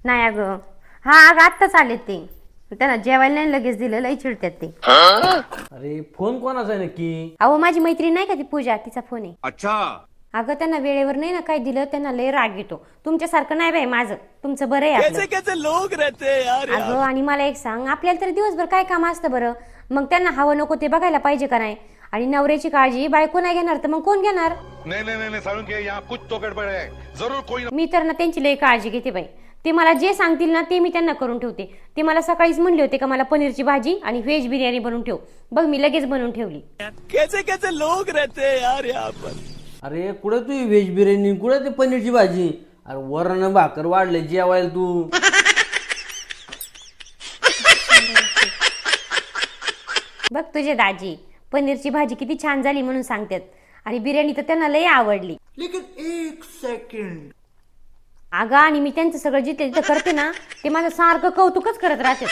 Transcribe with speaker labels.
Speaker 1: नाही अगं, हा अगं आत्ताच आले ते, त्यांना जेवायला नाही लगेच दिलं, लई चिडतात ते.
Speaker 2: अरे फोन कोणाचा आहे नक्की?
Speaker 1: अहो माझी मैत्रीण नाही का ती पूजा, तिचा फोन आहे.
Speaker 3: अच्छा.
Speaker 1: अगं त्यांना वेळेवर नाही ना काय दिलं, त्यांना लय राग येतो. तुमच्यासारखं नाही बाई माझं, तुमचं बरं आहे आपलं.
Speaker 3: कैसे लोग रहते हैं यार.
Speaker 1: अगं आणि मला एक सांग, आपल्याला तर दिवसभर काय काम असतं बरं? मग त्यांना हवं नको ते बघायला पाहिजे का नाही? आणि नवऱ्याची काळजी बायको नाही घेणार तर मग कोण घेणार?
Speaker 4: नहीं नहीं नहीं साळुंखे, यहाँ कुछ तो गड़बड़ है. जरूर कोई
Speaker 1: मी तर ना त्यांची लय काळजी घेते बाई. ते मला जे सांगतील ना ते मी त्यांना करून ठेवते. ते मला सकाळीच म्हणले होते का मला पनीरची भाजी आणि व्हेज बिर्याणी बनवून ठेव. बघ मी लगेच बनवून ठेवली.
Speaker 3: कैसे लोग रहते हैं यार यहाँ पर.
Speaker 2: अरे कुठे तू व्हेज बिर्याणी, कुठे ते पनीरची भाजी? अरे वरण भाकर वाढले जेवायला तू.
Speaker 1: बघ तुझे दाजी पनीरची भाजी किती छान झाली म्हणून सांगतात, आणि बिर्याणी तर त्यांना लय आवडली.
Speaker 5: लेकिन एक सेकंड.
Speaker 1: अगं आणि मी त्यांचं सगळं जिथे जिथं करते ना ते माझं सारखं कौतुकच करत राहते.